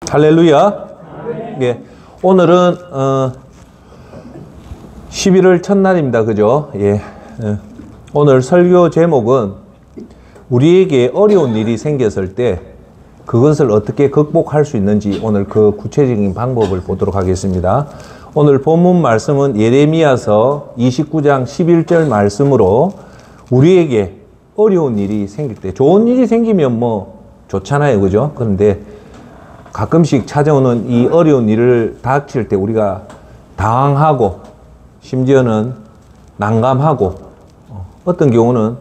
할렐루야. 예. 오늘은 11월 첫날입니다. 그죠? 예. 오늘 설교 제목은 우리에게 어려운 일이 생겼을 때 그것을 어떻게 극복할 수 있는지 오늘 그 구체적인 방법을 보도록 하겠습니다. 오늘 본문 말씀은 예레미야서 29장 11절 말씀으로 우리에게 어려운 일이 생길 때, 좋은 일이 생기면 뭐 좋잖아요. 그죠? 그런데 가끔씩 찾아오는 이 어려운 일을 닥칠 때 우리가 당황하고 심지어는 난감하고 어떤 경우는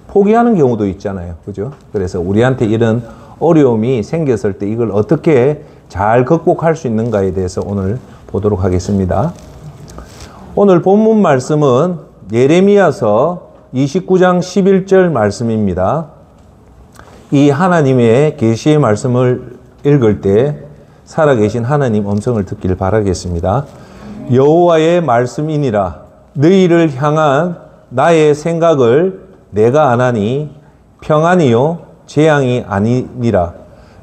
포기하는 경우도 있잖아요. 그죠? 그래서 우리한테 이런 어려움이 생겼을 때 이걸 어떻게 잘 극복할 수 있는가에 대해서 오늘 보도록 하겠습니다. 오늘 본문 말씀은 예레미야서 29장 11절 말씀입니다. 이 하나님의 계시의 말씀을 읽을 때 살아계신 하나님 음성을 듣기를 바라겠습니다. 여호와의 말씀이니라. 너희를 향한 나의 생각을 내가 아나니 평안이요 재앙이 아니니라.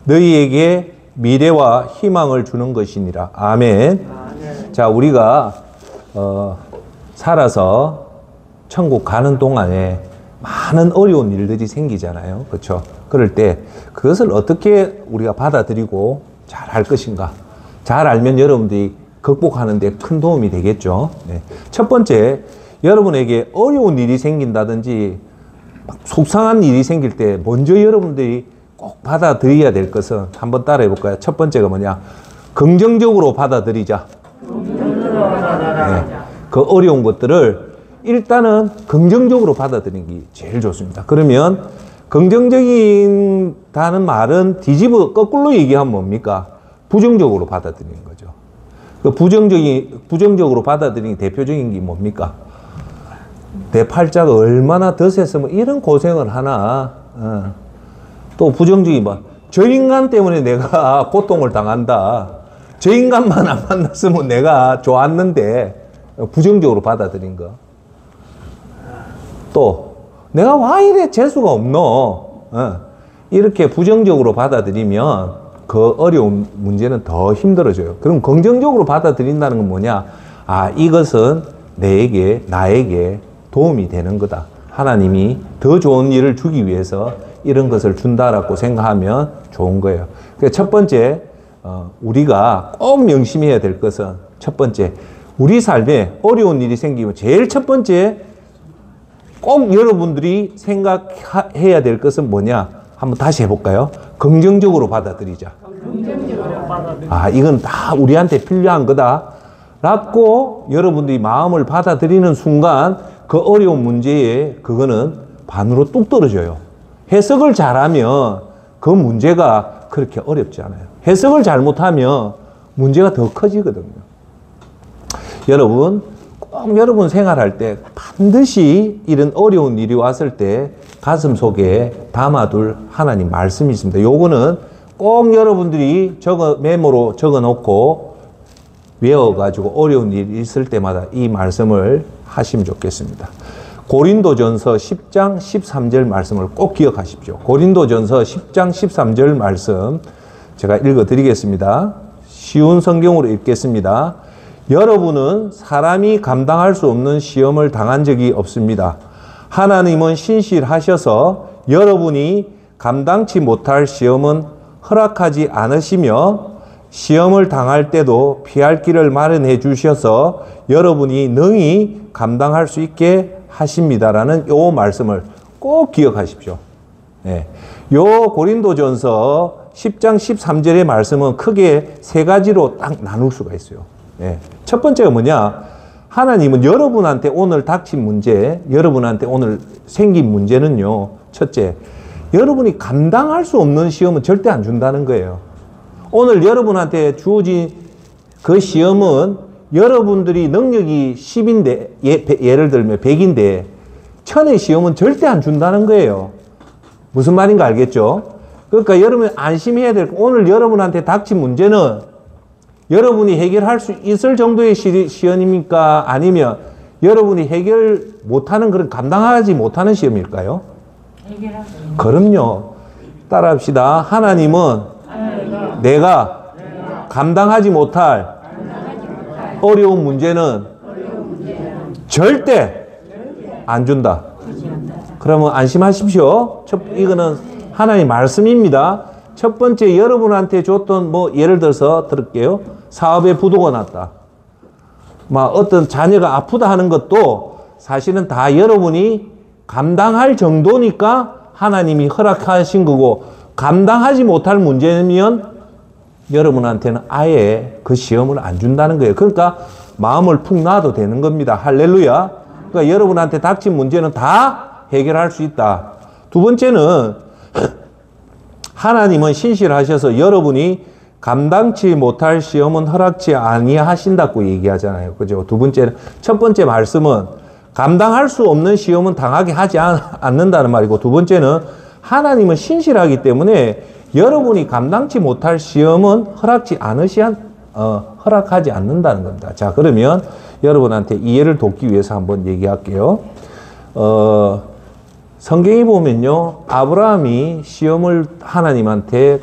너희에게 미래와 희망을 주는 것이니라. 아멘. 자, 우리가 살아서 천국 가는 동안에 많은 어려운 일들이 생기잖아요. 그렇죠? 그럴 때 그것을 어떻게 우리가 받아들이고 잘 할 것인가. 잘 알면 여러분들이 극복하는 데 큰 도움이 되겠죠. 네. 첫 번째, 여러분에게 어려운 일이 생긴다든지 속상한 일이 생길 때 먼저 여러분들이 꼭 받아들여야 될 것은 한번 따라해 볼까요? 첫 번째가 뭐냐? 긍정적으로 받아들이자. 네. 그 어려운 것들을 일단은 긍정적으로 받아들이는 게 제일 좋습니다. 그러면 긍정적이다는 말은 뒤집어 거꾸로 얘기하면 뭡니까? 부정적으로 받아들이는 거죠. 그 부정적으로 받아들이는 대표적인 게 뭡니까? 내 팔자가 얼마나 더 셌으면 이런 고생을 하나. 또 부정적인 말, 저 인간 때문에 내가 고통을 당한다. 저 인간만 안 만났으면 내가 좋았는데. 부정적으로 받아들인 거. 또 내가 왜 이래 재수가 없노? 이렇게 부정적으로 받아들이면 그 어려운 문제는 더 힘들어져요. 그럼 긍정적으로 받아들인다는 건 뭐냐? 아, 이것은 나에게 도움이 되는 거다. 하나님이 더 좋은 일을 주기 위해서 이런 것을 준다라고 생각하면 좋은 거예요. 그래서 첫 번째, 우리가 꼭 명심해야 될 것은 첫 번째, 우리 삶에 어려운 일이 생기면 제일 첫 번째 꼭 여러분들이 생각해야 될 것은 뭐냐? 한번 다시 해볼까요? 긍정적으로 받아들이자. 아, 이건 다 우리한테 필요한 거다. 라고 여러분들이 마음을 받아들이는 순간 그 어려운 문제에 그거는 반으로 뚝 떨어져요. 해석을 잘하면 그 문제가 그렇게 어렵지 않아요. 해석을 잘못하면 문제가 더 커지거든요. 여러분, 꼭 여러분 생활할 때 반드시 이런 어려운 일이 왔을 때 가슴 속에 담아둘 하나님 말씀이 있습니다. 요거는 꼭 여러분들이 메모로 적어 놓고 외워가지고 어려운 일이 있을 때마다 이 말씀을 하시면 좋겠습니다. 고린도전서 10장 13절 말씀을 꼭 기억하십시오. 고린도전서 10장 13절 말씀 제가 읽어 드리겠습니다. 쉬운 성경으로 읽겠습니다. 여러분은 사람이 감당할 수 없는 시험을 당한 적이 없습니다. 하나님은 신실하셔서 여러분이 감당치 못할 시험은 허락하지 않으시며 시험을 당할 때도 피할 길을 마련해 주셔서 여러분이 능히 감당할 수 있게 하십니다라는 요 말씀을 꼭 기억하십시오. 네. 요 고린도전서 10장 13절의 말씀은 크게 세 가지로 딱 나눌 수가 있어요. 네. 첫 번째가 뭐냐? 하나님은 여러분한테 오늘 닥친 문제, 여러분한테 오늘 생긴 문제는요. 첫째, 여러분이 감당할 수 없는 시험은 절대 안 준다는 거예요. 오늘 여러분한테 주어진 그 시험은 여러분들이 능력이 10인데, 예를 들면 100인데 1000의 시험은 절대 안 준다는 거예요. 무슨 말인가 알겠죠? 그러니까 여러분 안심해야 될, 오늘 여러분한테 닥친 문제는 여러분이 해결할 수 있을 정도의 시험입니까? 아니면 여러분이 해결 못하는 그런 감당하지 못하는 시험일까요? 그럼요. 따라합시다. 하나님은 내가 감당하지 못할 어려운 문제는 절대 안 준다. 그러면 안심하십시오. 이거는 하나님의 말씀입니다. 첫 번째, 여러분한테 줬던 예를 들어서 들을게요. 사업에 부도가 났다. 어떤 자녀가 아프다 하는 것도 사실은 다 여러분이 감당할 정도니까 하나님이 허락하신 거고, 감당하지 못할 문제면 여러분한테는 아예 그 시험을 안 준다는 거예요. 그러니까 마음을 푹 놔도 되는 겁니다. 할렐루야. 그러니까 여러분한테 닥친 문제는 다 해결할 수 있다. 두 번째는 하나님은 신실하셔서 여러분이 감당치 못할 시험은 허락치 아니하신다고 얘기하잖아요. 그죠? 두 번째는, 첫 번째 말씀은 감당할 수 없는 시험은 당하게 하지 않는다는 말이고, 두 번째는 하나님은 신실하기 때문에 여러분이 감당치 못할 시험은 허락하지 않는다는 겁니다. 자, 그러면 여러분한테 이해를 돕기 위해서 한번 얘기할게요. 성경에 보면요, 아브라함이 시험을 하나님한테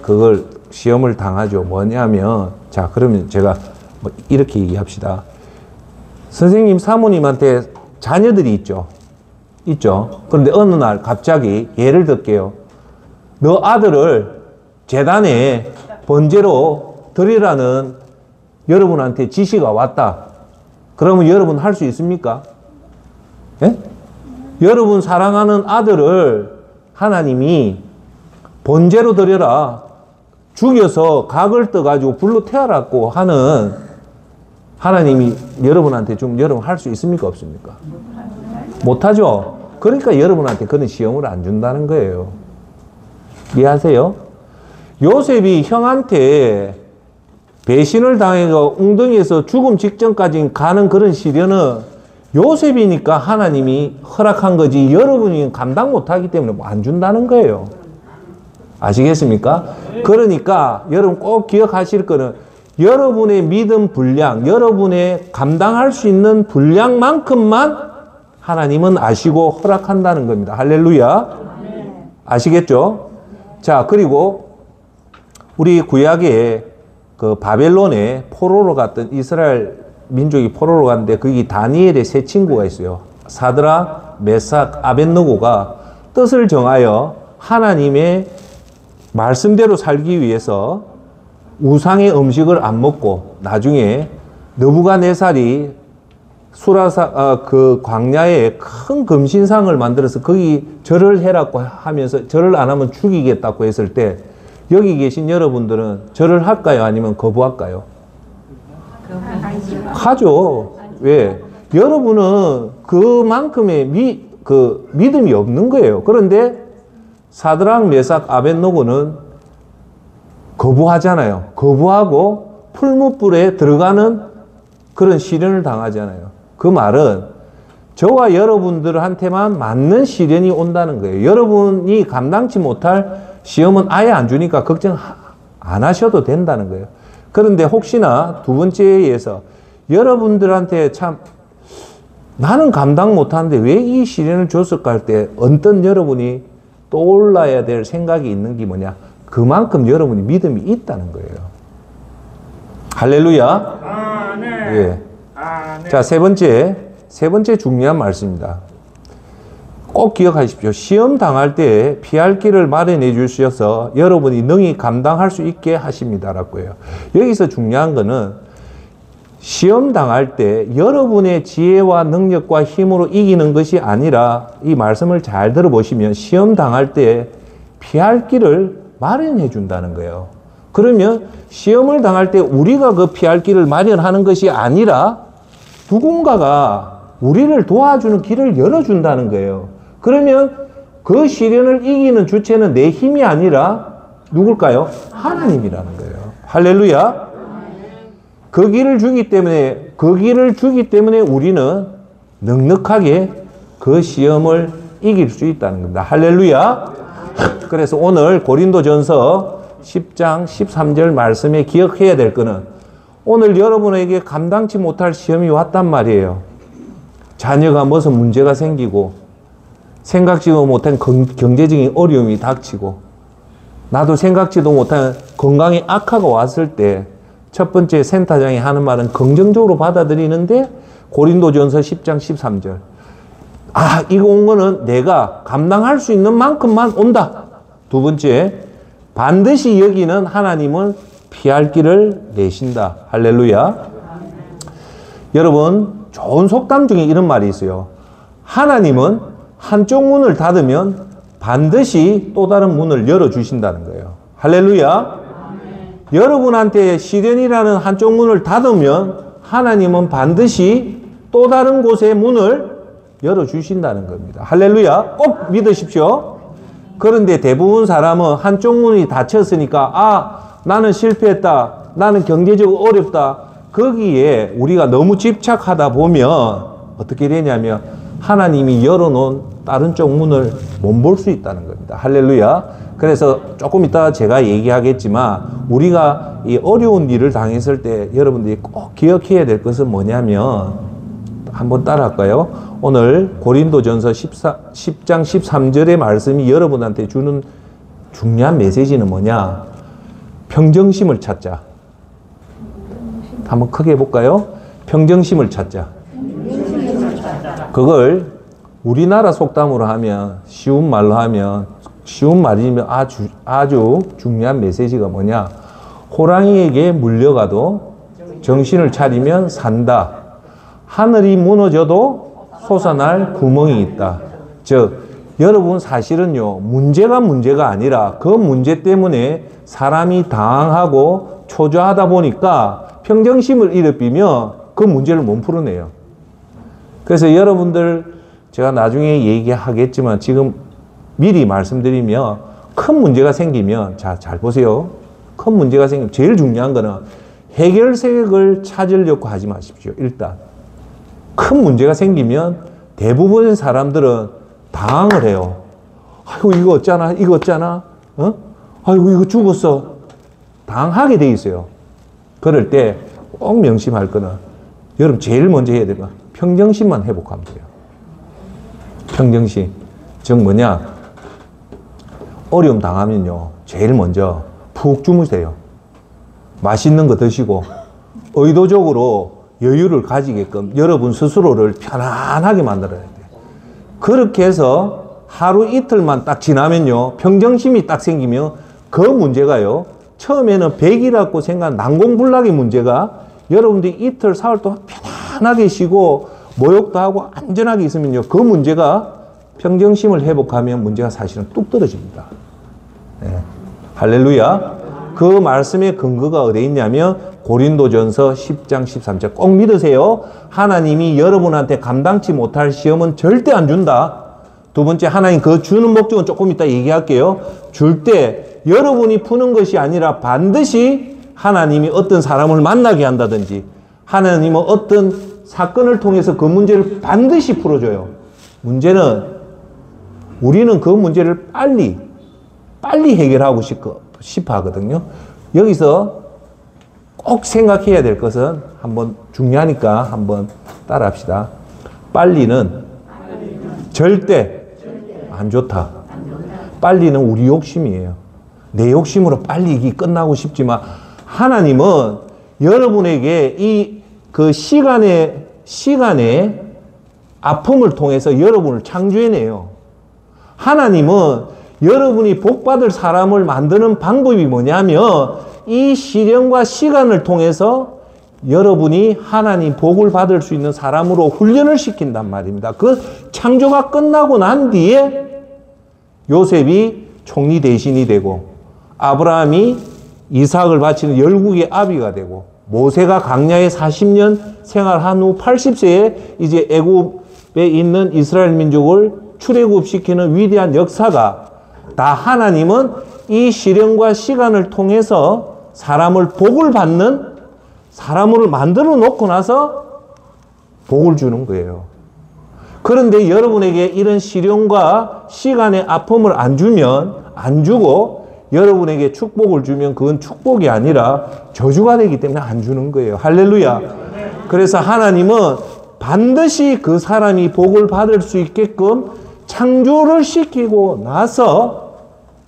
시험을 당하죠. 뭐냐면, 자, 그러면 제가 이렇게 얘기합시다. 선생님, 사모님한테 자녀들이 있죠. 그런데 어느 날 갑자기 예를 들게요. 너 아들을 제단에 번제로 드리라는 여러분한테 지시가 왔다. 그러면 여러분 할 수 있습니까? 예? 여러분 사랑하는 아들을 하나님이 번제로 드려라, 죽여서 각을 떠가지고 불로 태워라고 하는 하나님이 여러분한테 여러분 할 수 있습니까? 없습니까? 못하죠. 그러니까 여러분한테 그런 시험을 안 준다는 거예요. 이해하세요? 요셉이 형한테 배신을 당해서 웅덩이에서 죽음 직전까지 가는 그런 시련은 요셉이니까 하나님이 허락한 거지, 여러분이 감당 못하기 때문에 안 준다는 거예요. 아시겠습니까? 그러니까 여러분 꼭 기억하실 거는, 여러분의 믿음 분량, 여러분의 감당할 수 있는 분량만큼만 하나님은 아시고 허락한다는 겁니다. 할렐루야. 아시겠죠? 자, 그리고 우리 구약에 그 바벨론에 포로로 갔던 이스라엘 민족이 포로로 갔는데, 거기 다니엘의 세 친구가 있어요. 사드락, 메삭, 아벳느고가 뜻을 정하여 하나님의 말씀대로 살기 위해서 우상의 음식을 안 먹고, 나중에 느부갓네살이 그 광야에 큰 금신상을 만들어서 거기 절을 해라고 하면서, 절을 안 하면 죽이겠다고 했을 때, 여기 계신 여러분들은 절을 할까요? 아니면 거부할까요? 하죠. 왜? 여러분은 그만큼의 믿음이 없는 거예요. 그런데 사드락, 메삭, 아벳느고는 거부하잖아요. 거부하고 풀무불에 들어가는 그런 시련을 당하잖아요. 그 말은 저와 여러분들한테만 맞는 시련이 온다는 거예요. 여러분이 감당치 못할 시험은 아예 안 주니까 걱정 안 하셔도 된다는 거예요. 그런데 혹시나 두 번째에서 여러분들한테 참 나는 감당 못하는데 왜 이 시련을 줬을까 할 때 언뜻 여러분이 떠올라야 될 생각이 있는 게 뭐냐? 그만큼 여러분이 믿음이 있다는 거예요. 할렐루야. 네. 예. 네. 자, 세 번째 중요한 말씀입니다. 꼭 기억하십시오. 시험 당할 때 피할 길을 마련해 주셔서 여러분이 능히 감당할 수 있게 하십니다라고 해요. 여기서 중요한 거는 시험 당할 때 여러분의 지혜와 능력과 힘으로 이기는 것이 아니라, 이 말씀을 잘 들어보시면 시험 당할 때 피할 길을 마련해 준다는 거예요. 그러면 시험을 당할 때 우리가 그 피할 길을 마련하는 것이 아니라 누군가가 우리를 도와주는 길을 열어준다는 거예요. 그러면 그 시련을 이기는 주체는 내 힘이 아니라 누굴까요? 하나님이라는 거예요. 할렐루야. 그 길을 주기 때문에 우리는 넉넉하게 그 시험을 이길 수 있다는 겁니다. 할렐루야. 그래서 오늘 고린도전서 10장 13절 말씀에 기억해야 될 거는, 오늘 여러분에게 감당치 못할 시험이 왔단 말이에요. 자녀가 무슨 문제가 생기고, 생각지도 못한 경제적인 어려움이 닥치고, 나도 생각지도 못한 건강의 악화가 왔을 때 첫 번째 센터장이 하는 말은 긍정적으로 받아들이는데 고린도전서 10장 13절. 아, 이거 온 거는 내가 감당할 수 있는 만큼만 온다. 두 번째, 반드시 여기는 하나님은 피할 길을 내신다. 할렐루야. 여러분, 좋은 속담 중에 이런 말이 있어요. 하나님은 한쪽 문을 닫으면 반드시 또 다른 문을 열어주신다는 거예요. 할렐루야. 여러분한테 시련이라는 한쪽 문을 닫으면 하나님은 반드시 또 다른 곳의 문을 열어주신다는 겁니다. 할렐루야. 꼭 믿으십시오. 그런데 대부분 사람은 한쪽 문이 닫혔으니까 아, 나는 실패했다. 나는 경제적으로 어렵다. 거기에 우리가 너무 집착하다 보면 어떻게 되냐면 하나님이 열어놓은 다른 쪽 문을 못 볼 수 있다는 겁니다. 할렐루야. 그래서 조금 이따 제가 얘기하겠지만 우리가 이 어려운 일을 당했을 때 여러분들이 꼭 기억해야 될 것은 뭐냐면 한번 따라할까요? 오늘 고린도전서 10장 13절의 말씀이 여러분한테 주는 중요한 메시지는 뭐냐? 평정심을 찾자. 한번 크게 해볼까요? 평정심을 찾자. 그걸 우리나라 속담으로 하면 쉬운 말로 하면 쉬운 말이면 아주 중요한 메시지가 뭐냐? 호랑이에게 물려가도 정신을 차리면 산다. 하늘이 무너져도 솟아날 구멍이 있다. 즉 여러분 사실은요 문제가 아니라 그 문제 때문에 사람이 당하고 초조하다 보니까 평정심을 잃어버리면 그 문제를 못 풀어내요. 그래서 여러분들 제가 나중에 얘기하겠지만 지금 미리 말씀드리면 큰 문제가 생기면 자, 잘 보세요. 큰 문제가 생기면 제일 중요한 거는 해결책을 찾으려고 하지 마십시오. 일단 큰 문제가 생기면 대부분의 사람들은 당황을 해요. 아이고 이거 어쩌나 이거 어쩌나 어? 아이고 이거 죽었어. 당하게 돼 있어요. 그럴 때 꼭 명심할 거는 여러분 제일 먼저 해야 될 건 평정심만 회복하면 돼요. 평정심. 즉 뭐냐? 어려움 당하면요 제일 먼저 푹 주무세요. 맛있는 거 드시고 의도적으로 여유를 가지게끔 여러분 스스로를 편안하게 만들어야 돼요. 그렇게 해서 하루 이틀만 딱 지나면요 평정심이 딱 생기면 그 문제가요 처음에는 100이라고 생각한 난공불락의 문제가 여러분들이 이틀 사흘 동안 편안하게 쉬고 모욕도 하고 안전하게 있으면요 그 문제가 평정심을 회복하면 문제가 사실은 뚝 떨어집니다. 네. 할렐루야. 그 말씀의 근거가 어디에 있냐면 고린도전서 10장 13절 꼭 믿으세요. 하나님이 여러분한테 감당치 못할 시험은 절대 안 준다. 두 번째, 하나님 그 주는 목적은 조금 이따 얘기할게요. 줄 때 여러분이 푸는 것이 아니라 반드시 하나님이 어떤 사람을 만나게 한다든지 하나님은 어떤 사건을 통해서 그 문제를 반드시 풀어줘요. 문제는 우리는 그 문제를 빨리 해결하고 싶어 하거든요. 여기서 꼭 생각해야 될 것은 한번 중요하니까 한번 따라 합시다. 빨리는 절대 안 좋다. 빨리는 우리 욕심이에요. 내 욕심으로 빨리 이게 끝나고 싶지만 하나님은 여러분에게 그 시간의 아픔을 통해서 여러분을 창조해내요. 하나님은 여러분이 복받을 사람을 만드는 방법이 뭐냐면 이 시련과 시간을 통해서 여러분이 하나님 복을 받을 수 있는 사람으로 훈련을 시킨단 말입니다. 그 창조가 끝나고 난 뒤에 요셉이 총리 대신이 되고 아브라함이 이삭을 바치는 열국의 아비가 되고 모세가 광야에 40년 생활한 후 80세에 이제 애굽에 있는 이스라엘 민족을 출애굽시키는 위대한 역사가 다 하나님은 이 시련과 시간을 통해서 사람을 복을 받는 사람을 만들어 놓고 나서 복을 주는 거예요. 그런데 여러분에게 이런 시련과 시간의 아픔을 안 주고 여러분에게 축복을 주면 그건 축복이 아니라 저주가 되기 때문에 안 주는 거예요. 할렐루야. 그래서 하나님은 반드시 그 사람이 복을 받을 수 있게끔 창조를 시키고 나서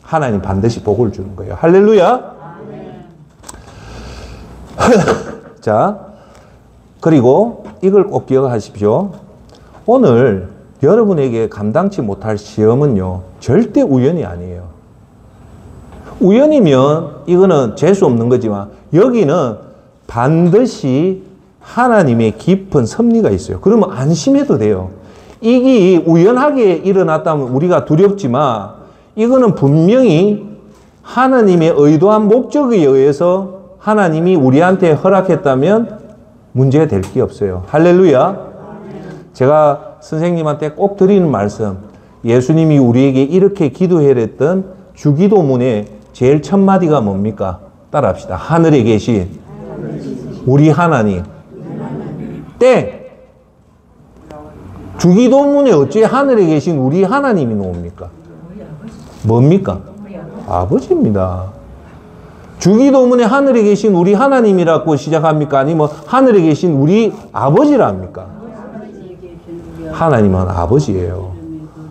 하나님 반드시 복을 주는 거예요. 할렐루야. 자, 그리고 이걸 꼭 기억하십시오. 오늘 여러분에게 감당치 못할 시험은요, 절대 우연이 아니에요. 우연이면 이거는 재수 없는 거지만, 여기는 반드시 하나님의 깊은 섭리가 있어요. 그러면 안심해도 돼요. 이게 우연하게 일어났다면 우리가 두렵지만, 이거는 분명히 하나님의 의도한 목적에 의해서 하나님이 우리한테 허락했다면 문제 될 게 없어요. 할렐루야. 제가 선생님한테 꼭 드리는 말씀, 예수님이 우리에게 이렇게 기도해랬던 주기도문의 제일 첫 마디가 뭡니까? 따라합시다. 하늘에 계신 우리 하나님. 땡! 주기도문에 어찌 하늘에 계신 우리 하나님이 나옵니까? 뭡니까? 아버지입니다. 주기도문에 하늘에 계신 우리 하나님이라고 시작합니까? 아니면 하늘에 계신 우리 아버지라 합니까? 하나님은 아버지예요.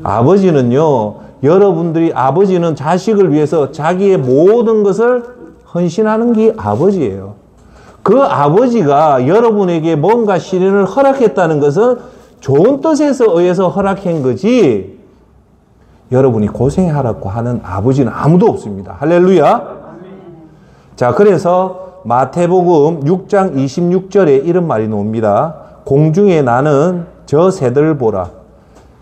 아버지는요, 여러분들이 아버지는 자식을 위해서 자기의 모든 것을 헌신하는 게 아버지예요. 그 아버지가 여러분에게 뭔가 시련을 허락했다는 것은 좋은 뜻에서 의해서 허락한 거지, 여러분이 고생하라고 하는 아버지는 아무도 없습니다. 할렐루야. 자, 그래서 마태복음 6장 26절에 이런 말이 나옵니다. 공중에 나는 저 새들 보라.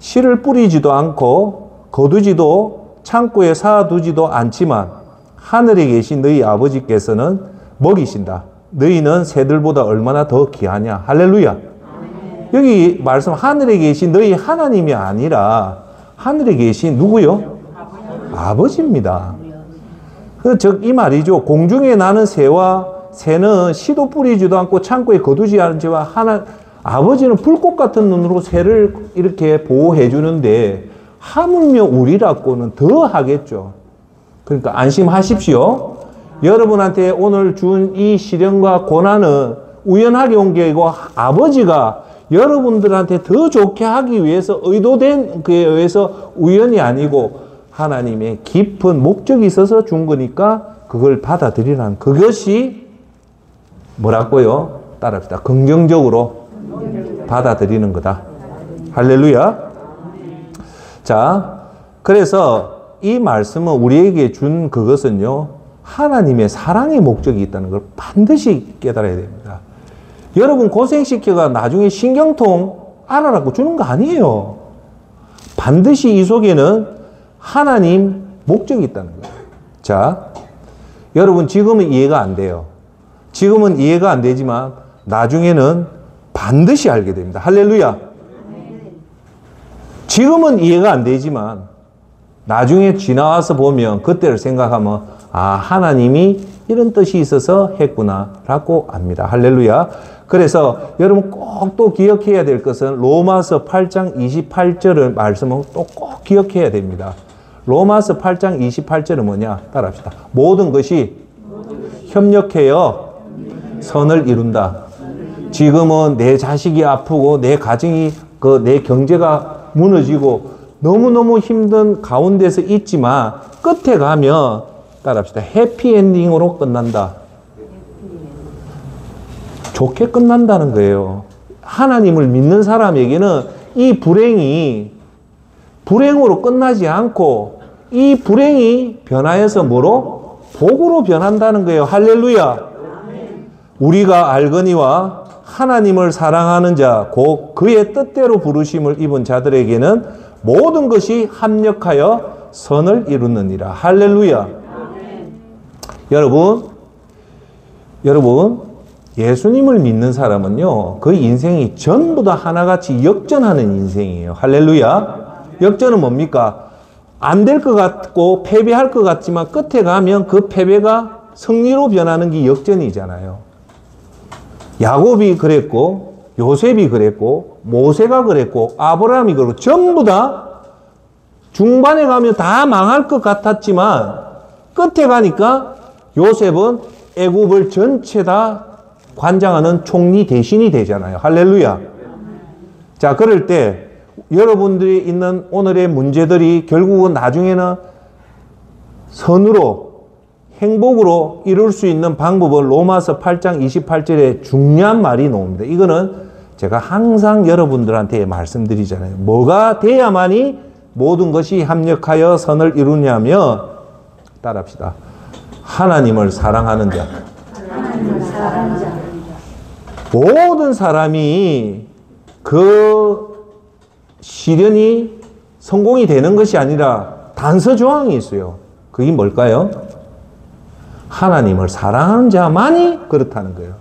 씨를 뿌리지도 않고 거두지도 창고에 쌓아두지도 않지만 하늘에 계신 너희 아버지께서는 먹이신다. 너희는 새들보다 얼마나 더 귀하냐. 할렐루야. 여기 말씀, 하늘에 계신 너희 하나님이 아니라 하늘에 계신 누구요? 아버지입니다. 즉 이 말이죠. 공중에 나는 새와 새는 씨도 뿌리지도 않고 창고에 거두지 않지만 아버지는 불꽃 같은 눈으로 새를 이렇게 보호해 주는데 하물며 우리라고는 더 하겠죠. 그러니까 안심하십시오. 여러분한테 오늘 준 이 시련과 고난은 우연하게 온 게 아니고 아버지가 여러분들한테 더 좋게 하기 위해서 의도된 그에 의해서 우연이 아니고 하나님의 깊은 목적이 있어서 준 거니까 그걸 받아들이라는, 그것이 뭐라고요? 따라합시다. 긍정적으로 받아들이는 거다. 할렐루야. 자, 그래서 이 말씀은 우리에게 준 그것은요, 하나님의 사랑의 목적이 있다는 걸 반드시 깨달아야 됩니다. 여러분 고생시켜가 나중에 신경통 알아라고 주는 거 아니에요. 반드시 이 속에는 하나님 목적이 있다는 거예요. 자, 여러분 지금은 이해가 안 돼요. 지금은 이해가 안 되지만 나중에는 반드시 알게 됩니다. 할렐루야. 지금은 이해가 안 되지만 나중에 지나와서 보면 그때를 생각하면 아, 하나님이 이런 뜻이 있어서 했구나 라고 압니다. 할렐루야. 그래서 여러분 꼭 또 기억해야 될 것은 로마서 8장 28절을 말씀은 또 꼭 기억해야 됩니다. 로마서 8장 28절은 뭐냐? 따라합시다. 모든 것이 협력해요 선을 이룬다. 지금은 내 자식이 아프고 내 가정이 내 경제가 무너지고 너무너무 힘든 가운데서 있지만 끝에 가면 따라합시다. 해피엔딩으로 끝난다. 좋게 끝난다는 거예요. 하나님을 믿는 사람에게는 이 불행이 불행으로 끝나지 않고 이 불행이 변하여서 뭐로? 복으로 변한다는 거예요. 할렐루야. 우리가 알거니와 하나님을 사랑하는 자, 곧 그의 뜻대로 부르심을 입은 자들에게는 모든 것이 합력하여 선을 이루느니라. 할렐루야. 여러분, 예수님을 믿는 사람은요, 그 인생이 전부 다 하나같이 역전하는 인생이에요. 할렐루야. 역전은 뭡니까? 안 될 것 같고 패배할 것 같지만 끝에 가면 그 패배가 승리로 변하는 게 역전이잖아요. 야곱이 그랬고 요셉이 그랬고 모세가 그랬고 아브라함이 그랬고 전부 다 중반에 가면 다 망할 것 같았지만 끝에 가니까 요셉은 애굽을 전체 다 관장하는 총리 대신이 되잖아요. 할렐루야. 자, 그럴 때 여러분들이 있는 오늘의 문제들이 결국은 나중에는 선으로 행복으로 이룰 수 있는 방법은 로마서 8장 28절에 중요한 말이 나옵니다. 이거는 제가 항상 여러분들한테 말씀드리잖아요. 뭐가 돼야만이 모든 것이 합력하여 선을 이루냐면, 따라합시다. 하나님을 사랑하는 자. 모든 사람이 그 시련이 성공이 되는 것이 아니라 단서 조항이 있어요. 그게 뭘까요? 하나님을 사랑하는 자만이 그렇다는 거예요.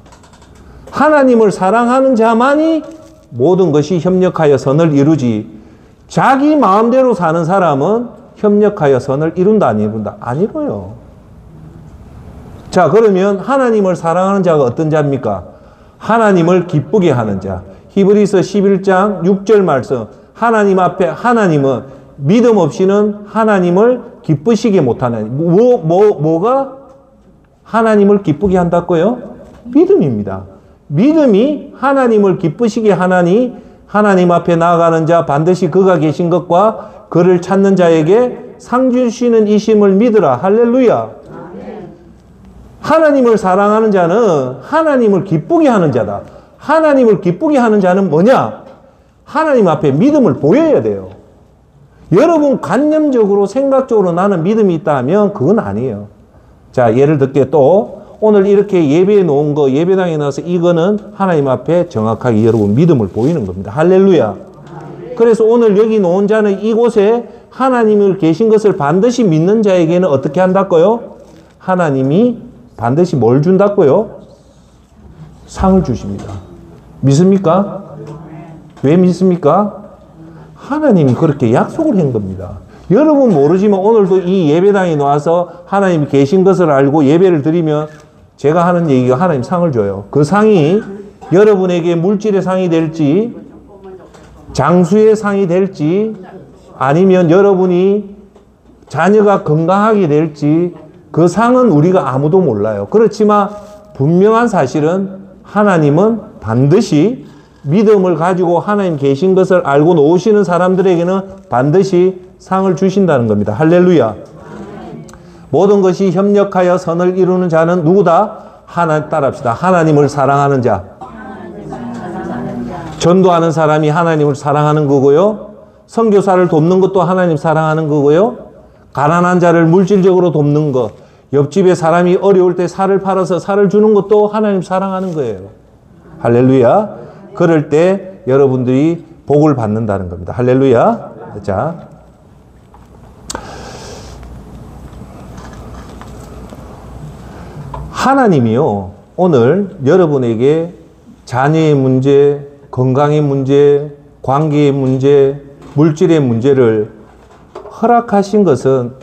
하나님을 사랑하는 자만이 모든 것이 협력하여 선을 이루지, 자기 마음대로 사는 사람은 협력하여 선을 이룬다 안 이룬다? 안 이뤄요. 자, 그러면 하나님을 사랑하는 자가 어떤 자입니까? 하나님을 기쁘게 하는 자. 히브리서 11장 6절 말씀. 하나님 앞에, 하나님은 믿음 없이는 하나님을 기쁘시게 못하는, 뭐가 하나님을 기쁘게 한다고요? 믿음입니다. 믿음이 하나님을 기쁘시게 하나니, 하나님 앞에 나아가는 자 반드시 그가 계신 것과 그를 찾는 자에게 상 주시는 이심을 믿으라. 할렐루야. 하나님을 사랑하는 자는 하나님을 기쁘게 하는 자다. 하나님을 기쁘게 하는 자는 뭐냐? 하나님 앞에 믿음을 보여야 돼요. 여러분 관념적으로 생각적으로 나는 믿음이 있다 하면 그건 아니에요. 자, 예를 들게 또 오늘 이렇게 예배에 놓은 거, 예배당에 나와서 이거는 하나님 앞에 정확하게 여러분 믿음을 보이는 겁니다. 할렐루야. 그래서 오늘 여기 놓은 자는 이곳에 하나님을 계신 것을 반드시 믿는 자에게는 어떻게 한다고요? 하나님이 반드시 뭘 준다고요? 상을 주십니다. 믿습니까? 왜 믿습니까? 하나님이 그렇게 약속을 한 겁니다. 여러분 모르지만 오늘도 이 예배당에 나와서 하나님이 계신 것을 알고 예배를 드리면 제가 하는 얘기가 하나님 상을 줘요. 그 상이 여러분에게 물질의 상이 될지, 장수의 상이 될지, 아니면 여러분이 자녀가 건강하게 될지, 그 상은 우리가 아무도 몰라요. 그렇지만 분명한 사실은 하나님은 반드시 믿음을 가지고 하나님 계신 것을 알고 놓으시는 사람들에게는 반드시 상을 주신다는 겁니다. 할렐루야. 모든 것이 협력하여 선을 이루는 자는 누구다? 따라합시다. 하나님을 사랑하는 자. 전도하는 사람이 하나님을 사랑하는 거고요. 선교사를 돕는 것도 하나님 사랑하는 거고요. 가난한 자를 물질적으로 돕는 것, 옆집에 사람이 어려울 때 살을 팔아서 살을 주는 것도 하나님 사랑하는 거예요. 할렐루야. 그럴 때 여러분들이 복을 받는다는 겁니다. 할렐루야. 자, 하나님이요, 오늘 여러분에게 자녀의 문제, 건강의 문제, 관계의 문제, 물질의 문제를 허락하신 것은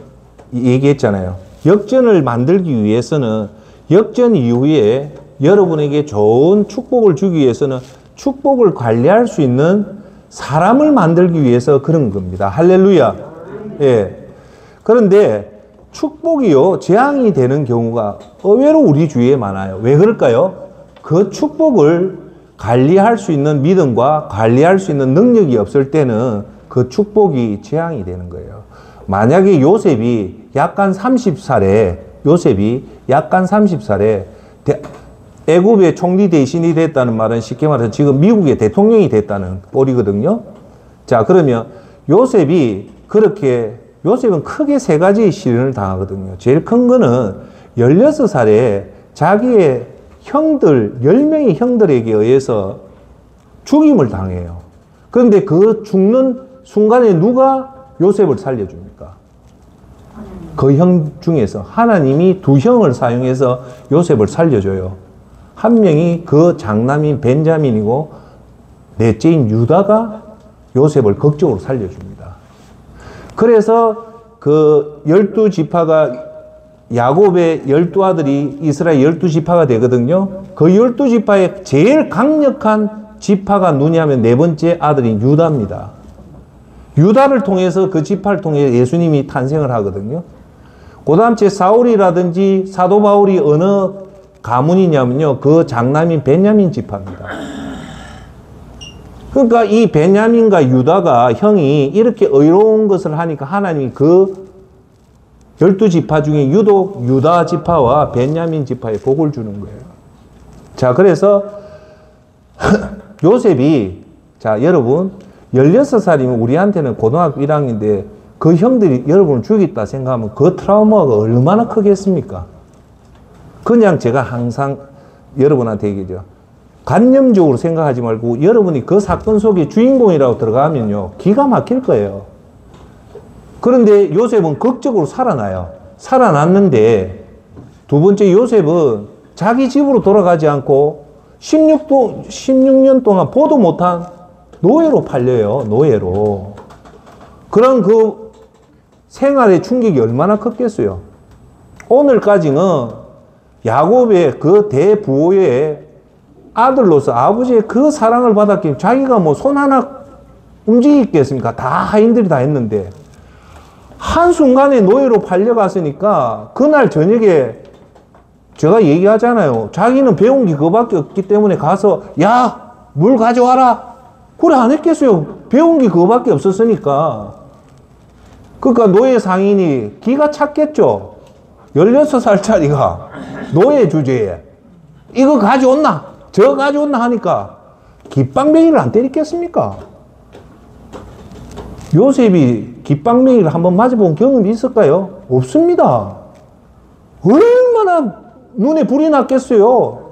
얘기했잖아요. 역전을 만들기 위해서는 역전 이후에 여러분에게 좋은 축복을 주기 위해서는 축복을 관리할 수 있는 사람을 만들기 위해서 그런 겁니다. 할렐루야. 예. 그런데 축복이요, 재앙이 되는 경우가 의외로 우리 주위에 많아요. 왜 그럴까요? 그 축복을 관리할 수 있는 믿음과 관리할 수 있는 능력이 없을 때는 그 축복이 재앙이 되는 거예요. 만약에 요셉이 약간 30살에 애굽의 총리 대신이 됐다는 말은 쉽게 말해서 지금 미국의 대통령이 됐다는 꼴이거든요. 자, 그러면 요셉은 크게 세 가지 시련을 당하거든요. 제일 큰 거는 16살에 자기의 형들, 10명의 형들에게 의해서 죽임을 당해요. 그런데 그 죽는 순간에 누가 요셉을 살려줍니까? 그 형 중에서 하나님이 두 형을 사용해서 요셉을 살려줘요. 한 명이 그 장남인 벤자민이고 넷째인 유다가 요셉을 극적으로 살려줍니다. 그래서 그 12지파가 야곱의 12아들이 이스라엘 12지파가 되거든요. 그 12지파의 제일 강력한 지파가 누구냐면 네 번째 아들인 유다입니다. 유다를 통해서 그 지파를 통해 예수님이 탄생을 하거든요. 그 다음 제 사울이라든지 사도 바울이 어느 가문이냐면요, 그 장남인 베냐민 지파입니다. 그러니까 이 베냐민과 유다가 형이 이렇게 의로운 것을 하니까 하나님이 그 12지파 중에 유독 유다 지파와 베냐민 지파에 복을 주는 거예요. 자, 그래서 요셉이, 자, 여러분, 16살이면 우리한테는 고등학교 1학년인데 그 형들이 여러분을 죽이겠다 생각하면 그 트라우마가 얼마나 크겠습니까? 그냥 제가 항상 여러분한테 얘기하죠. 관념적으로 생각하지 말고 여러분이 그 사건 속에 주인공이라고 들어가면요, 기가 막힐 거예요. 그런데 요셉은 극적으로 살아나요. 살아났는데 두 번째, 요셉은 자기 집으로 돌아가지 않고 16년 동안 보도 못한 노예로 팔려요. 노예로. 그런 그 생활의 충격이 얼마나 컸겠어요. 오늘까지는 야곱의 그 대부호의 아들로서 아버지의 그 사랑을 받았기, 자기가 뭐 손 하나 움직이겠습니까? 다 하인들이 다 했는데 한순간에 노예로 팔려갔으니까 그날 저녁에 제가 얘기하잖아요. 자기는 배운 게 그거밖에 없기 때문에 가서 야, 물 가져와라. 그래 안 했겠어요. 배운 게 그거밖에 없었으니까. 그러니까 노예 상인이 기가 찼겠죠. 16살짜리가 노예 주제에 이거 가져온나 저 가져온나 하니까 깃방맹이를 안 때리겠습니까? 요셉이 깃방맹이를 한번 맞아본 경험이 있을까요? 없습니다. 얼마나 눈에 불이 났겠어요.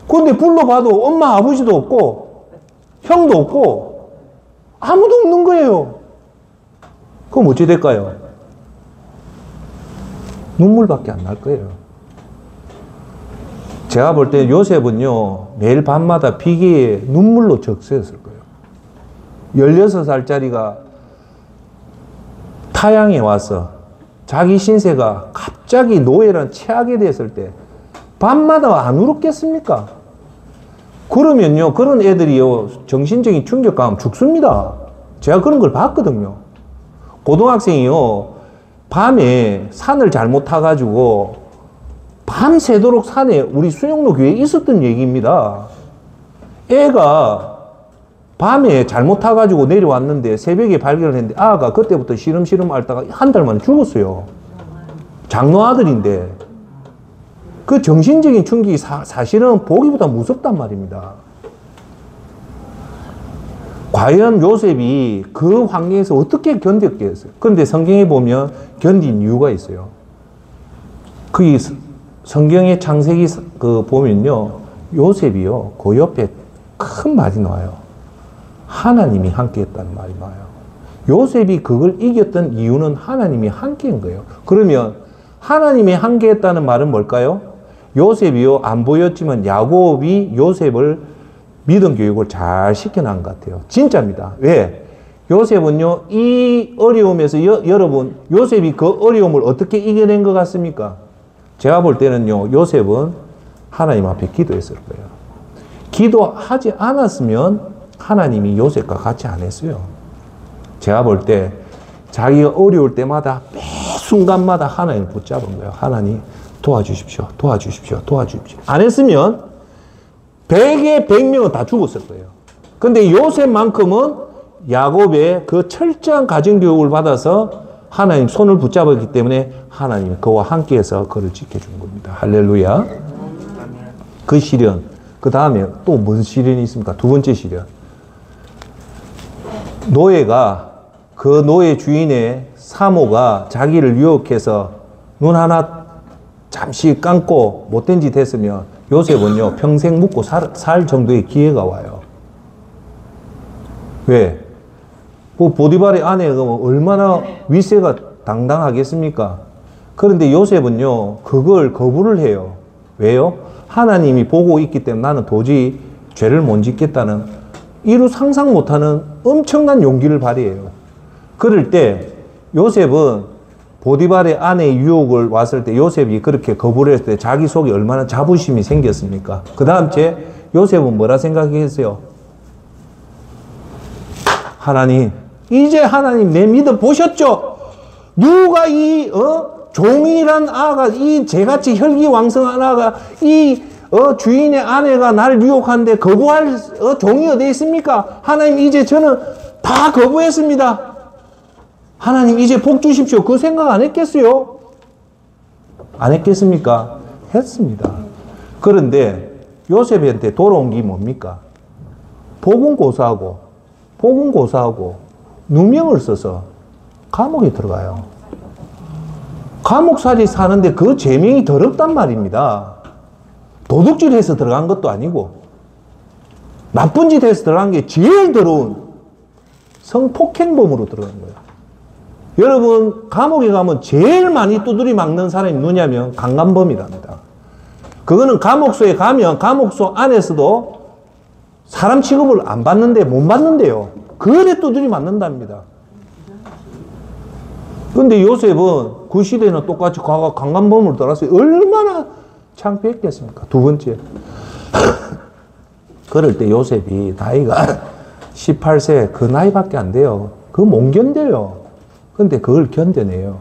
그런데 불러봐도 엄마 아버지도 없고 형도 없고 아무도 없는 거예요. 그럼 어찌 될까요? 눈물밖에 안 날 거예요. 제가 볼 때 요셉은요, 매일 밤마다 비계에 눈물로 적셨을 거예요. 16살짜리가 타향에 와서 자기 신세가 갑자기 노예란 최악에 됐을 때 밤마다 안 울었겠습니까? 그러면요, 그런 애들이요, 정신적인 충격 가면 죽습니다. 제가 그런 걸 봤거든요. 고등학생이요, 밤에 산을 잘못 타가지고 밤새도록 산에 우리 수영로 교회에 있었던 얘기입니다. 애가 밤에 잘못 타가지고 내려왔는데 새벽에 발견을 했는데 아가 그때부터 시름시름 앓다가 한 달 만에 죽었어요. 장로 아들인데. 그 정신적인 충격이 사실은 보기보다 무섭단 말입니다. 과연 요셉이 그 환경에서 어떻게 견뎠겠어요? 그런데 성경에 보면 견딘 이유가 있어요. 그 성경의 창세기 그 보면요, 요셉이요, 그 옆에 큰 말이 나와요. 하나님이 함께 했다는 말이 나와요. 요셉이 그걸 이겼던 이유는 하나님이 함께 한 거예요. 그러면 하나님이 함께 했다는 말은 뭘까요? 요셉이요, 안 보였지만 야곱이 요셉을 믿음 교육을 잘 시켜놓은 것 같아요. 진짜입니다. 왜? 요셉은요, 이 어려움에서 여러분, 요셉이 그 어려움을 어떻게 이겨낸 것 같습니까? 제가 볼 때는요, 요셉은 하나님 앞에 기도했을 거예요. 기도하지 않았으면 하나님이 요셉과 같이 안 했어요. 제가 볼 때 자기가 어려울 때마다 매 순간마다 하나님을 붙잡은 거예요. 하나님 도와주십시오. 도와주십시오. 도와주십시오. 안 했으면 100에 100명은 다 죽었을 거예요. 근데 요셉만큼은 야곱의 그 철저한 가정교육을 받아서 하나님 손을 붙잡았기 때문에 하나님이 그와 함께해서 그를 지켜준 겁니다. 할렐루야. 그 시련. 그 다음에 또 뭔 시련이 있습니까? 두 번째 시련. 노예가, 그 노예 주인의 사모가 자기를 유혹해서 눈 하나 잠시 감고 못된 짓 했으면 요셉은요, 평생 묵고 살 정도의 기회가 와요. 왜? 뭐 보디발의 아내가 얼마나 위세가 당당하겠습니까? 그런데 요셉은요, 그걸 거부를 해요. 왜요? 하나님이 보고 있기 때문에 나는 도저히 죄를 못 짓겠다는, 이루 상상 못하는 엄청난 용기를 발휘해요. 그럴 때 요셉은 보디발의 아내의 유혹을 왔을 때 요셉이 그렇게 거부를 했을 때 자기 속에 얼마나 자부심이 생겼습니까? 그 다음 주에 요셉은 뭐라 생각했어요? 하나님, 이제 하나님 내 믿어 보셨죠? 누가 이 종이란 아가, 이 제같이 혈기왕성한 아가, 이 주인의 아내가 나를 유혹하는데 거부할 종이 어디 있습니까? 하나님, 이제 저는 다 거부했습니다. 하나님 이제 복 주십시오. 그 생각 안 했겠어요? 안 했겠습니까? 했습니다. 그런데 요셉한테 돌아온 게 뭡니까? 복은 고사하고 누명을 써서 감옥에 들어가요. 감옥살이 사는데 그 죄명이 더럽단 말입니다. 도둑질해서 들어간 것도 아니고 나쁜 짓 해서 들어간 게 제일 더러운 성폭행범으로 들어간 거예요. 여러분, 감옥에 가면 제일 많이 두드리 막는 사람이 누구냐면 강간범이랍니다. 그거는 감옥소에 가면 감옥소 안에서도 사람 취급을 안 받는데 못 받는데요. 그래 두드리 맞는답니다. 근데 요셉은 그 시대는 똑같이 강간범으로 들어갔어요. 얼마나 창피했겠습니까? 두 번째. 그럴 때 요셉이 나이가 18세 그 나이밖에 안 돼요. 그거 못 견뎌요. 근데 그걸 견뎌내요.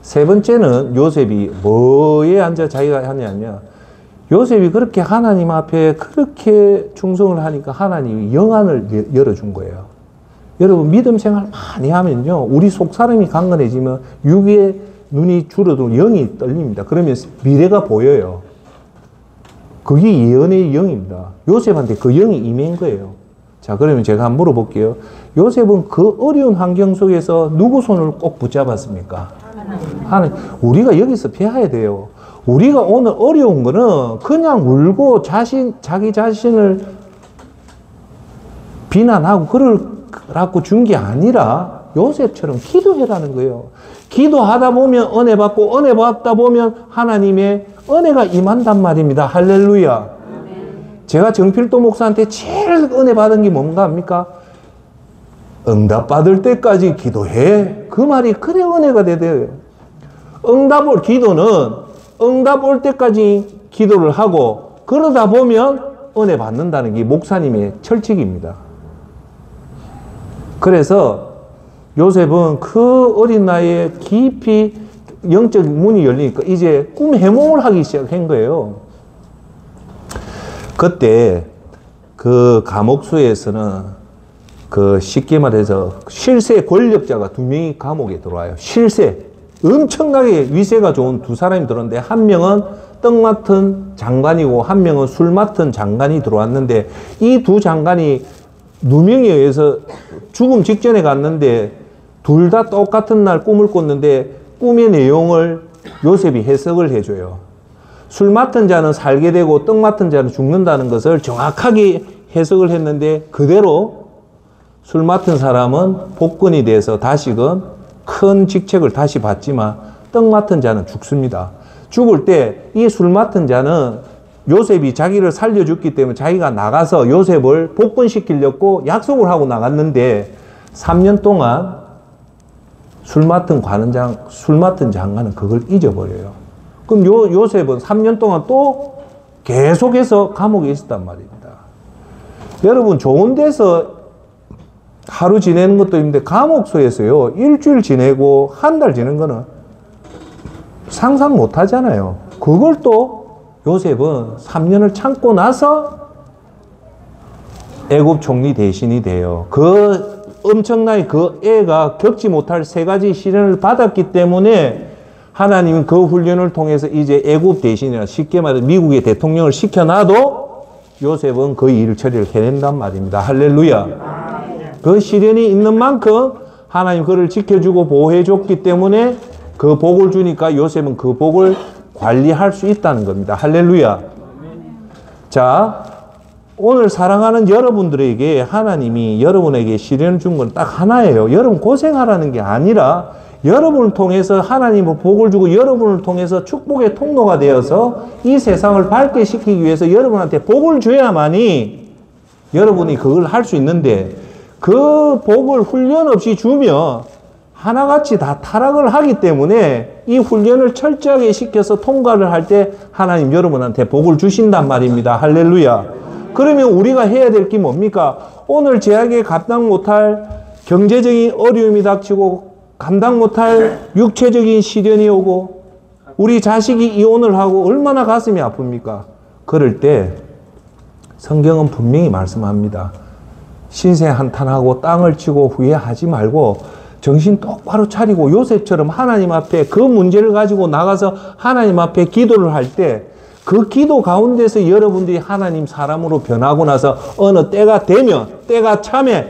세 번째는 요셉이 뭐에 앉아 자기가 하냐면 요셉이 그렇게 하나님 앞에 그렇게 충성을 하니까 하나님이 영안을 열어준 거예요. 여러분 믿음 생활 많이 하면요. 우리 속 사람이 강건해지면 육의 눈이 줄어들고 영이 떨립니다. 그러면 미래가 보여요. 그게 예언의 영입니다. 요셉한테 그 영이 임한 거예요. 자, 그러면 제가 한번 물어볼게요. 요셉은 그 어려운 환경 속에서 누구 손을 꼭 붙잡았습니까? 하나님. 우리가 여기서 배워야 돼요. 우리가 오늘 어려운 거는 그냥 울고 자기 자신을 비난하고 그러라고 준 게 아니라 요셉처럼 기도해라는 거예요. 기도하다 보면 은혜 받고 은혜 받다 보면 하나님의 은혜가 임한단 말입니다. 할렐루야. 제가 정필도 목사한테 제일 은혜 받은 게 뭔가 합니까? 응답 받을 때까지 기도해. 그 말이 그래 은혜가 되대요. 기도는 응답 올 때까지 기도를 하고 그러다 보면 은혜 받는다는 게 목사님의 철칙입니다. 그래서 요셉은 그 어린 나이에 깊이 영적 문이 열리니까 이제 꿈 해몽을 하기 시작한 거예요. 그때 그 감옥소에서는 그 쉽게 말해서 실세 권력자가 두 명이 감옥에 들어와요. 실세. 엄청나게 위세가 좋은 두 사람이 들어왔는데 한 명은 떡 맡은 장관이고 한 명은 술 맡은 장관이 들어왔는데 이 두 장관이 누명에 의해서 죽음 직전에 갔는데 둘 다 똑같은 날 꿈을 꿨는데 꿈의 내용을 요셉이 해석을 해줘요. 술 맡은 자는 살게 되고 떡 맡은 자는 죽는다는 것을 정확하게 해석을 했는데 그대로 술 맡은 사람은 복권이 돼서 다시금 큰 직책을 다시 받지만 떡 맡은 자는 죽습니다. 죽을 때 이 술 맡은 자는 요셉이 자기를 살려줬기 때문에 자기가 나가서 요셉을 복권시키려고 약속을 하고 나갔는데 3년 동안 술 맡은 장관은 그걸 잊어버려요. 그럼 요셉은 3년 동안 또 계속해서 감옥에 있었단 말입니다. 여러분 좋은 데서 하루 지내는 것도 있는데 감옥소에서요 일주일 지내고 한 달 지내는 거는 상상 못 하잖아요. 그걸 또 요셉은 3년을 참고 나서 애굽 총리 대신이 돼요. 그 엄청나게 그 애가 겪지 못할 세 가지 시련을 받았기 때문에 하나님은 그 훈련을 통해서 이제 애굽 대신이나 쉽게 말해 미국의 대통령을 시켜놔도 요셉은 그 일 처리를 해낸단 말입니다. 할렐루야. 그 시련이 있는 만큼 하나님 그를 지켜주고 보호해줬기 때문에 그 복을 주니까 요셉은 그 복을 관리할 수 있다는 겁니다. 할렐루야. 자, 오늘 사랑하는 여러분들에게 하나님이 여러분에게 시련을 준 건 딱 하나예요. 여러분 고생하라는 게 아니라 여러분을 통해서 하나님의 복을 주고 여러분을 통해서 축복의 통로가 되어서 이 세상을 밝게 시키기 위해서 여러분한테 복을 줘야만이 여러분이 그걸 할 수 있는데 그 복을 훈련 없이 주면 하나같이 다 타락을 하기 때문에 이 훈련을 철저하게 시켜서 통과를 할 때 하나님 여러분한테 복을 주신단 말입니다. 할렐루야. 그러면 우리가 해야 될 게 뭡니까? 오늘 제약에 감당 못할 경제적인 어려움이 닥치고 감당 못할 육체적인 시련이 오고 우리 자식이 이혼을 하고 얼마나 가슴이 아픕니까? 그럴 때 성경은 분명히 말씀합니다. 신세 한탄하고 땅을 치고 후회하지 말고 정신 똑바로 차리고 요셉처럼 하나님 앞에 그 문제를 가지고 나가서 하나님 앞에 기도를 할 때 그 기도 가운데서 여러분들이 하나님 사람으로 변하고 나서 어느 때가 되면, 때가 차면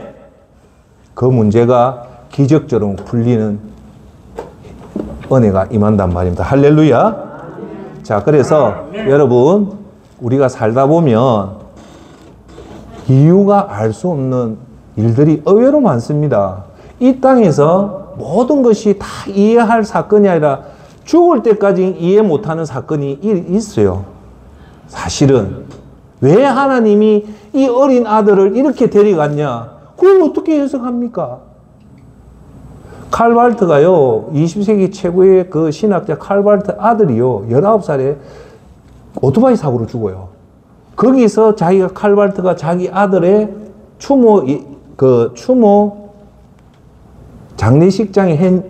그 문제가 기적처럼 풀리는 은혜가 임한단 말입니다. 할렐루야. 자, 그래서 여러분, 우리가 살다 보면 이유가 알 수 없는 일들이 의외로 많습니다. 이 땅에서 모든 것이 다 이해할 사건이 아니라 죽을 때까지 이해 못하는 사건이 있어요. 사실은 왜 하나님이 이 어린 아들을 이렇게 데려갔냐? 그걸 어떻게 해석합니까? 칼 발트가요, 20세기 최고의 그 신학자 칼 발트 아들이요, 19살에 오토바이 사고로 죽어요. 거기서 자기가 칼 발트가 자기 아들의 추모 장례식장에 한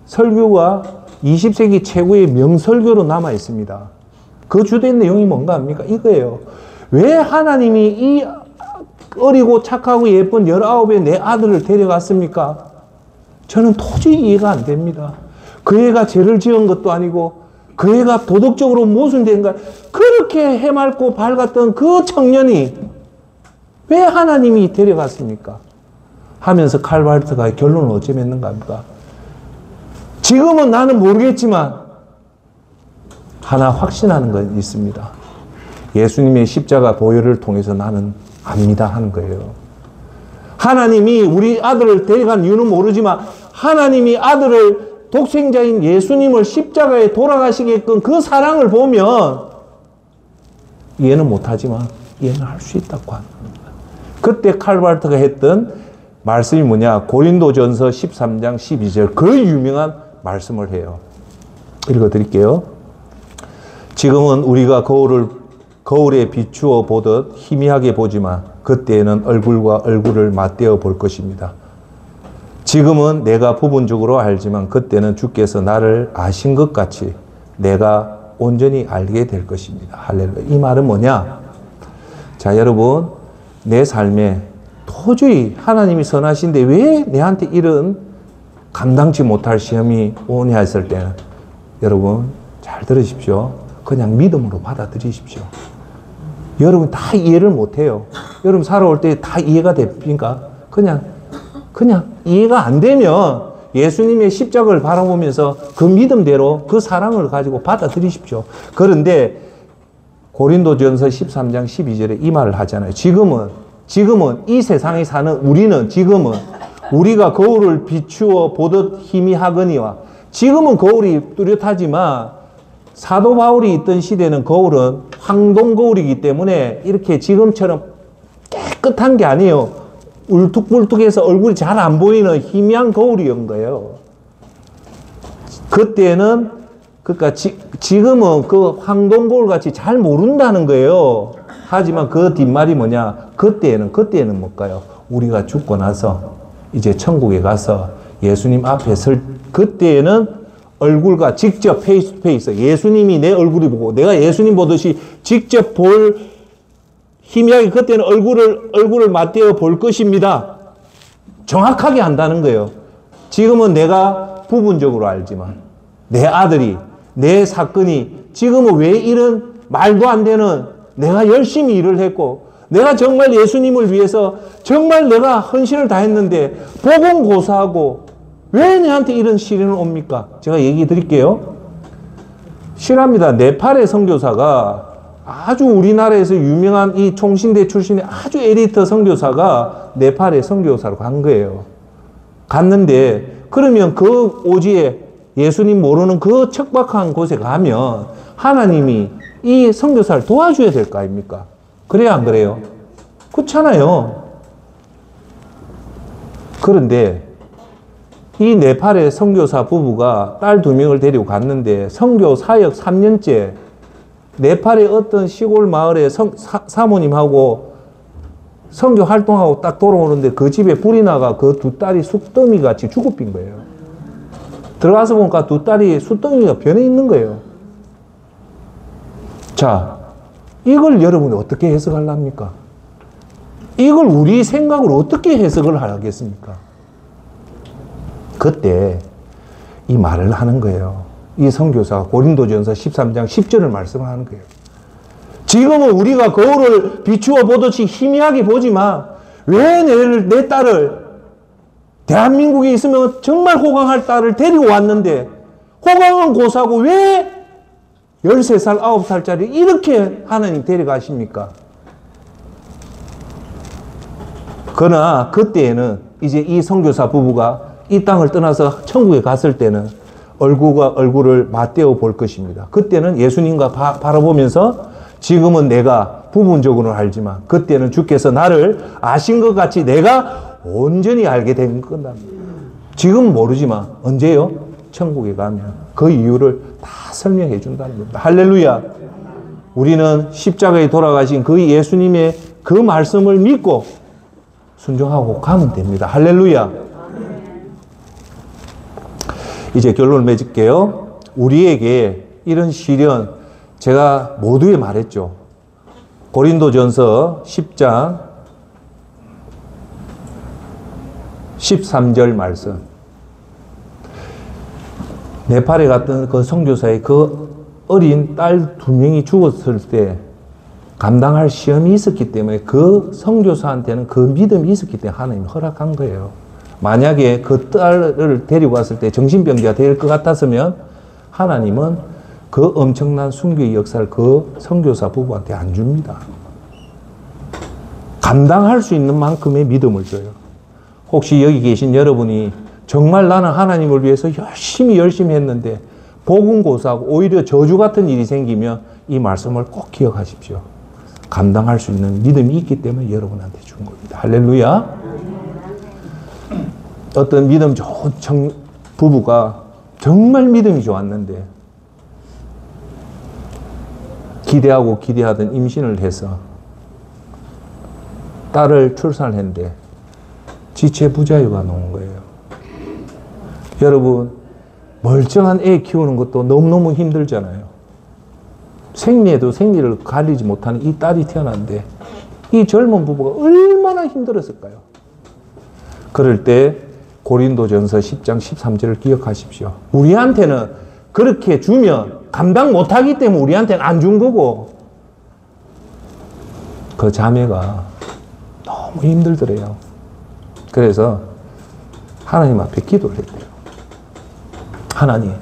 설교가 20세기 최고의 명설교로 남아 있습니다. 그 주된 내용이 뭔가 합니까? 이거예요. 왜 하나님이 이 어리고 착하고 예쁜 19의 내 아들을 데려갔습니까? 저는 도저히 이해가 안 됩니다. 그 애가 죄를 지은 것도 아니고 그 애가 도덕적으로 모순된가, 그렇게 해맑고 밝았던 그 청년이 왜 하나님이 데려갔습니까? 하면서 칼 발트가 결론을 어찌 맺는가 합니까? 지금은 나는 모르겠지만 하나 확신하는 건 있습니다. 예수님의 십자가 보혈을 통해서 나는 압니다 하는 거예요. 하나님이 우리 아들을 데려간 이유는 모르지만 하나님이 아들을, 독생자인 예수님을 십자가에 돌아가시게끔 그 사랑을 보면 이해는 못하지만 이해는 할 수 있다고 하는 겁니다. 그때 칼 발트가 했던 말씀이 뭐냐? 고린도전서 13장 12절 그 유명한 말씀을 해요. 읽어드릴게요. 지금은 우리가 거울에 비추어 보듯 희미하게 보지만 그때에는 얼굴과 얼굴을 맞대어 볼 것입니다. 지금은 내가 부분적으로 알지만 그때는 주께서 나를 아신 것 같이 내가 온전히 알게 될 것입니다. 할렐루야. 이 말은 뭐냐? 자, 여러분, 내 삶에 도저히 하나님이 선하신데 왜 내한테 이런 감당치 못할 시험이 오냐 했을 때는 여러분 잘 들으십시오. 그냥 믿음으로 받아들이십시오. 여러분 다 이해를 못해요. 여러분 살아올 때 다 이해가 됩니까? 그냥 이해가 안 되면 예수님의 십자가를 바라보면서 그 믿음대로 그 사랑을 가지고 받아들이십시오. 그런데 고린도전서 13장 12절에 이 말을 하잖아요. 지금은 이 세상에 사는 우리는 지금은 우리가 거울을 비추어 보듯 희미하거니와, 지금은 거울이 뚜렷하지만 사도 바울이 있던 시대는 거울은 황동 거울이기 때문에 이렇게 지금처럼 깨끗한 게 아니에요. 울퉁불퉁해서 얼굴이 잘 안 보이는 희미한 거울이었던 거예요. 그때는, 그러니까 지금은 그 황동 거울 같이 잘 모른다는 거예요. 하지만 그 뒷말이 뭐냐? 그때는 뭘까요? 우리가 죽고 나서 이제 천국에 가서 예수님 앞에 그때는 얼굴과 직접 페이스 투 페이스, 예수님이 내 얼굴이 보고 내가 예수님 보듯이 직접 볼, 희미하게 그때는 얼굴을 맞대어 볼 것입니다. 정확하게 한다는 거예요. 지금은 내가 부분적으로 알지만 내 아들이, 내 사건이 지금은 왜 이런 말도 안 되는, 내가 열심히 일을 했고 내가 정말 예수님을 위해서 정말 내가 헌신을 다 했는데 보건고사하고 왜 내한테 이런 시련을 옵니까? 제가 얘기 드릴게요. 실합니다. 네팔의 선교사가, 아주 우리나라에서 유명한 이 총신대 출신의 아주 에리트 선교사가 네팔의 선교사로 간 거예요. 갔는데 그러면 그 오지에 예수님 모르는 그 척박한 곳에 가면 하나님이 이 선교사를 도와줘야 될 거 아닙니까? 그래야 안 그래요? 그렇잖아요. 그런데 이 네팔의 선교사 부부가 딸 2명을 데리고 갔는데 선교 사역 3년째 네팔의 어떤 시골 마을에 사모님하고 선교 활동하고 딱 돌아오는데 그 집에 불이 나가 그 두 딸이 숯더미 같이 죽어빈 거예요. 들어가서 보니까 두 딸이 숯더미가 변해 있는 거예요. 자, 이걸 여러분이 어떻게 해석하려합니까? 이걸 우리 생각으로 어떻게 해석을 하겠습니까? 그때 이 말을 하는 거예요. 이 선교사가 고린도전서 13장 10절을 말씀을 하는 거예요. 지금은 우리가 거울을 비추어 보듯이 희미하게 보지만 왜 내 딸을 대한민국에 있으면 정말 호강할 딸을 데리고 왔는데 호강은 고사고 왜 13살, 9살짜리 이렇게 하나님 데려가십니까? 그러나 그때에는 이제 이 선교사 부부가 이 땅을 떠나서 천국에 갔을 때는 얼굴을 맞대어 볼 것입니다. 그때는 예수님과 바라보면서 지금은 내가 부분적으로는 알지만 그때는 주께서 나를 아신 것 같이 내가 온전히 알게 된 겁니다. 지금 모르지만 언제요? 천국에 가면 그 이유를 다 설명해 준다는 겁니다. 할렐루야. 우리는 십자가에 돌아가신 그 예수님의 그 말씀을 믿고 순종하고 가면 됩니다. 할렐루야. 이제 결론을 맺을게요. 우리에게 이런 시련 제가 모두에 말했죠. 고린도전서 10장 13절 말씀. 네팔에 갔던 그 선교사의 그 어린 딸 2명이 죽었을 때 감당할 시험이 있었기 때문에 그 선교사한테는 그 믿음이 있었기 때문에 하나님이 허락한 거예요. 만약에 그 딸을 데리고 왔을 때 정신병자가 될 것 같았으면 하나님은 그 엄청난 순교의 역사를 그 선교사 부부한테 안 줍니다. 감당할 수 있는 만큼의 믿음을 줘요. 혹시 여기 계신 여러분이 정말 나는 하나님을 위해서 열심히 했는데 복음 고사하고 오히려 저주 같은 일이 생기면 이 말씀을 꼭 기억하십시오. 감당할 수 있는 믿음이 있기 때문에 여러분한테 준 겁니다. 할렐루야. 어떤 믿음 좋은 부부가 정말 믿음이 좋았는데 기대하던 임신을 해서 딸을 출산을 했는데 지체부자유가 나온 거예요. 여러분, 멀쩡한 애 키우는 것도 너무너무 힘들잖아요. 생리에도 생리를 가리지 못하는 이 딸이 태어났는데 이 젊은 부부가 얼마나 힘들었을까요? 그럴 때 고린도전서 10장 13절을 기억하십시오. 우리한테는 그렇게 주면 감당 못하기 때문에 우리한테는 안 준 거고 그 자매가 너무 힘들더래요. 그래서 하나님 앞에 기도를 했대요. 하나님,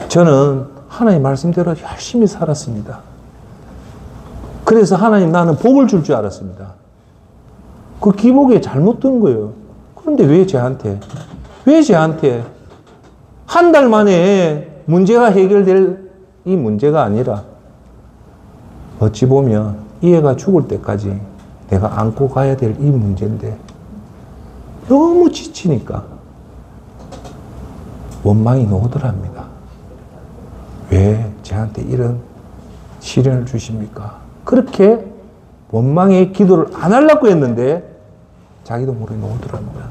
저는 하나님 말씀대로 열심히 살았습니다. 그래서 하나님 나는 복을 줄 줄 알았습니다. 그 기복에 잘못 든 거예요. 그런데 왜 저한테 한 달 만에 문제가 해결될 이 문제가 아니라 어찌 보면 이 애가 죽을 때까지 내가 안고 가야 될 이 문제인데 너무 지치니까 원망이 나오더랍니다. 왜 저한테 이런 시련을 주십니까? 그렇게 원망의 기도를 안 하려고 했는데 자기도 모르게 나오더랍니다.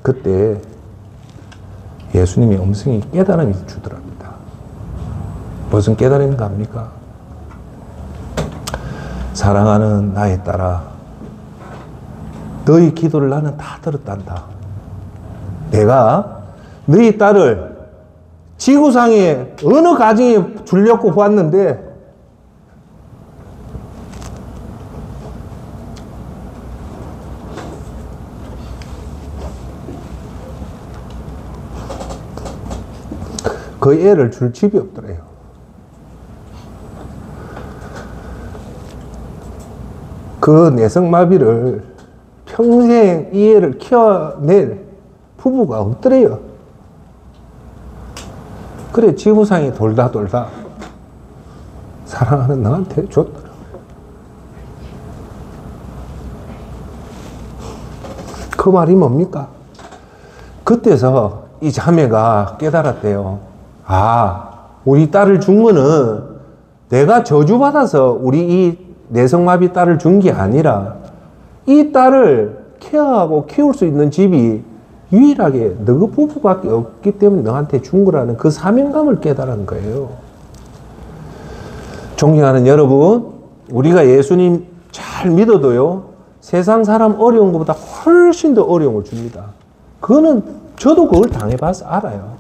그때 예수님이 음성이 깨달음이 주더랍니다. 무슨 깨달음인가 합니까? 사랑하는 나의 딸아, 너희 기도를 나는 다 들었단다. 내가 너희 딸을 지구상에 어느 가정에 주려고 보았는데 그 애를 줄 집이 없더래요. 그 내성마비를 평생 이 애를 키워낼 부부가 없더래요. 그래 지구상에 돌다 사랑하는 나한테 줬더라고요. 그 말이 뭡니까? 그때서 이 자매가 깨달았대요. 아, 우리 딸을 준 거는 내가 저주받아서 우리 이 내성마비 딸을 준 게 아니라 이 딸을 케어하고 키울 수 있는 집이 유일하게 너 부부밖에 없기 때문에 너한테 준 거라는 그 사명감을 깨달은 거예요. 존경하는 여러분, 우리가 예수님 잘 믿어도요, 세상 사람 어려운 것보다 훨씬 더 어려운 걸 줍니다. 그거는 저도 그걸 당해봐서 알아요.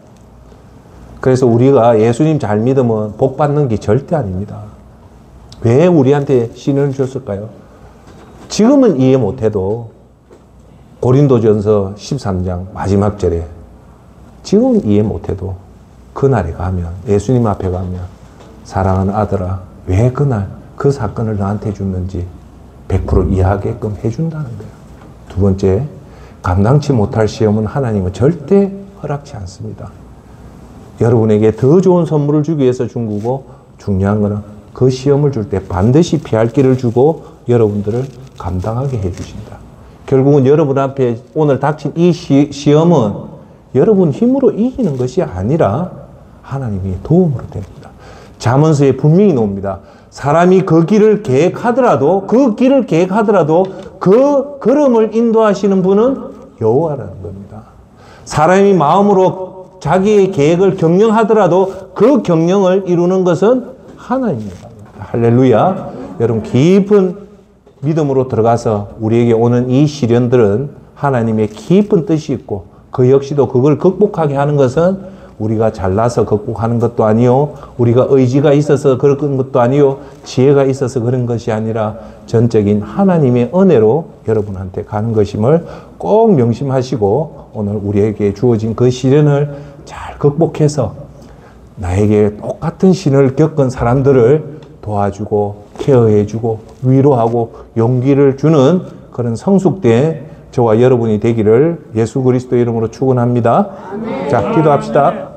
그래서 우리가 예수님 잘 믿으면 복 받는 게 절대 아닙니다. 왜 우리한테 신을 줬을까요? 지금은 이해 못해도 고린도전서 13장 마지막 절에 지금은 이해 못해도 그날에 가면, 예수님 앞에 가면, 사랑하는 아들아, 왜 그날 그 사건을 너한테 줬는지 100% 이해하게끔 해준다는 거예요. 두 번째, 감당치 못할 시험은 하나님은 절대 허락치 않습니다. 여러분에게 더 좋은 선물을 주기 위해서 준 거고, 중요한 거는 그 시험을 줄 때 반드시 피할 길을 주고 여러분들을 감당하게 해주신다. 결국은 여러분 앞에 오늘 닥친 이 시험은 여러분 힘으로 이기는 것이 아니라 하나님이 도움으로 됩니다. 잠언서에 분명히 나옵니다. 사람이 그 길을 계획하더라도 그 걸음을 인도하시는 분은 여호와라는 겁니다. 사람이 마음으로 자기의 계획을 경영하더라도 그 경영을 이루는 것은 하나님입니다. 할렐루야. 여러분 깊은 믿음으로 들어가서 우리에게 오는 이 시련들은 하나님의 깊은 뜻이 있고 그 역시도 그걸 극복하게 하는 것은 우리가 잘나서 극복하는 것도 아니요, 우리가 의지가 있어서 그런 것도 아니요, 지혜가 있어서 그런 것이 아니라 전적인 하나님의 은혜로 여러분한테 가는 것임을 꼭 명심하시고 오늘 우리에게 주어진 그 시련을 잘 극복해서 나에게 똑같은 신을 겪은 사람들을 도와주고 케어해주고 위로하고 용기를 주는 그런 성숙된 저와 여러분이 되기를 예수 그리스도 이름으로 축원합니다. 자, 기도합시다.